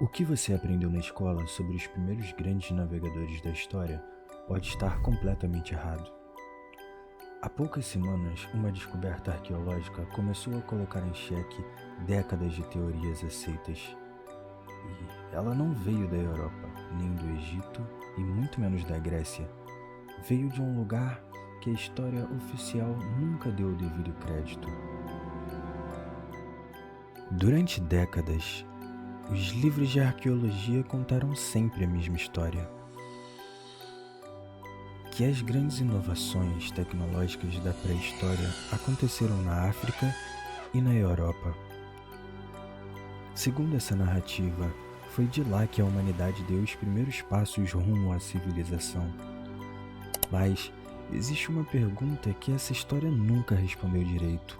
O que você aprendeu na escola sobre os primeiros grandes navegadores da história pode estar completamente errado. Há poucas semanas, uma descoberta arqueológica começou a colocar em xeque décadas de teorias aceitas. E ela não veio da Europa, nem do Egito e muito menos da Grécia. Veio de um lugar que a história oficial nunca deu o devido crédito. Durante décadas, os livros de arqueologia contaram sempre a mesma história. Que as grandes inovações tecnológicas da pré-história aconteceram na África e na Europa. Segundo essa narrativa, foi de lá que a humanidade deu os primeiros passos rumo à civilização. Mas existe uma pergunta que essa história nunca respondeu direito.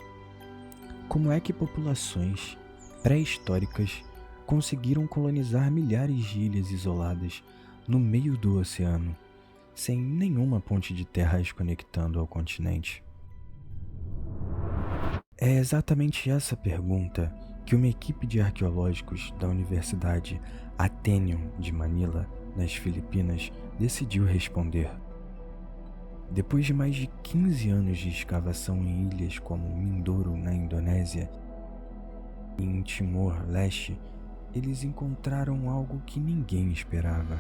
Como é que populações pré-históricas conseguiram colonizar milhares de ilhas isoladas no meio do oceano, sem nenhuma ponte de terra as conectando ao continente? É exatamente essa pergunta que uma equipe de arqueológicos da Universidade Atheneum de Manila, nas Filipinas, decidiu responder. Depois de mais de 15 anos de escavação em ilhas como Mindoro, na Indonésia, e em Timor-Leste, eles encontraram algo que ninguém esperava.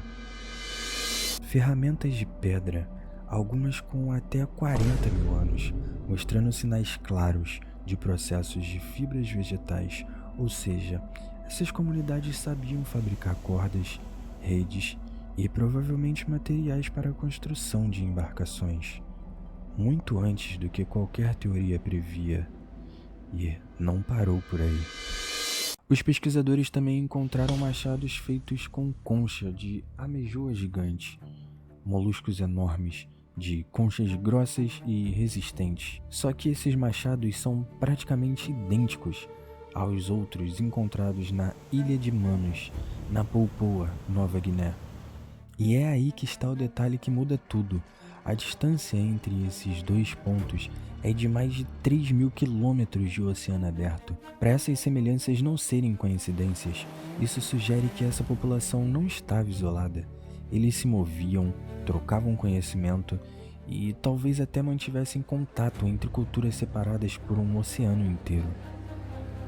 Ferramentas de pedra, algumas com até 40 mil anos, mostrando sinais claros de processos de fibras vegetais, ou seja, essas comunidades sabiam fabricar cordas, redes e provavelmente materiais para a construção de embarcações, muito antes do que qualquer teoria previa. E não parou por aí. Os pesquisadores também encontraram machados feitos com concha de ameijoa gigante, moluscos enormes, de conchas grossas e resistentes. Só que esses machados são praticamente idênticos aos outros encontrados na Ilha de Manus, na Papua Nova Guiné. E é aí que está o detalhe que muda tudo. A distância entre esses dois pontos é de mais de 3.000 quilômetros de oceano aberto. Para essas semelhanças não serem coincidências, isso sugere que essa população não estava isolada. Eles se moviam, trocavam conhecimento e talvez até mantivessem contato entre culturas separadas por um oceano inteiro.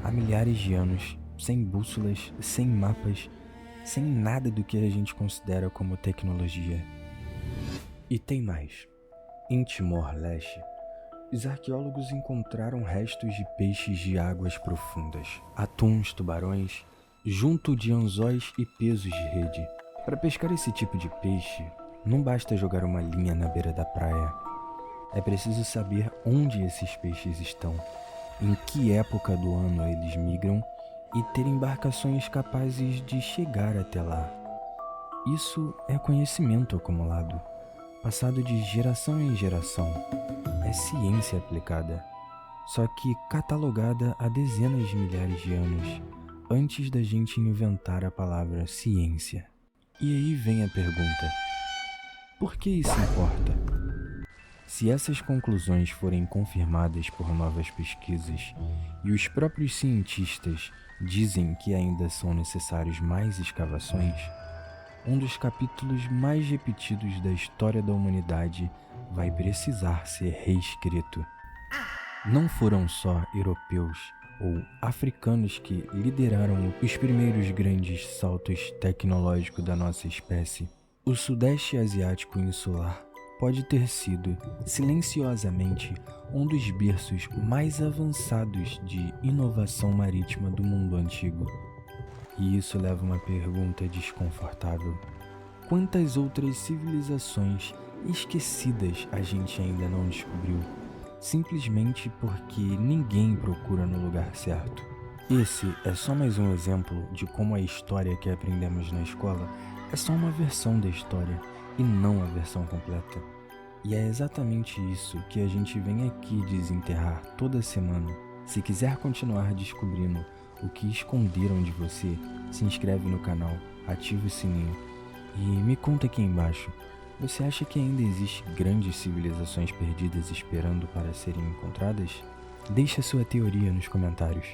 Há milhares de anos, sem bússolas, sem mapas, sem nada do que a gente considera como tecnologia. E tem mais. Em Timor-Leste, os arqueólogos encontraram restos de peixes de águas profundas, atuns, tubarões, junto de anzóis e pesos de rede. Para pescar esse tipo de peixe, não basta jogar uma linha na beira da praia. É preciso saber onde esses peixes estão, em que época do ano eles migram e ter embarcações capazes de chegar até lá. Isso é conhecimento acumulado, passado de geração em geração. É ciência aplicada, só que catalogada há dezenas de milhares de anos, antes da gente inventar a palavra ciência. E aí vem a pergunta: por que isso importa? Se essas conclusões forem confirmadas por novas pesquisas e os próprios cientistas dizem que ainda são necessárias mais escavações, um dos capítulos mais repetidos da história da humanidade vai precisar ser reescrito. Não foram só europeus ou africanos que lideraram os primeiros grandes saltos tecnológicos da nossa espécie. O Sudeste Asiático insular pode ter sido, silenciosamente, um dos berços mais avançados de inovação marítima do mundo antigo. E isso leva a uma pergunta desconfortável: quantas outras civilizações esquecidas a gente ainda não descobriu, simplesmente porque ninguém procura no lugar certo? Esse é só mais um exemplo de como a história que aprendemos na escola é só uma versão da história e não a versão completa. E é exatamente isso que a gente vem aqui desenterrar toda semana. Se quiser continuar descobrindo o que esconderam de você, se inscreve no canal, ativa o sininho e me conta aqui embaixo: você acha que ainda existem grandes civilizações perdidas esperando para serem encontradas? Deixe a sua teoria nos comentários.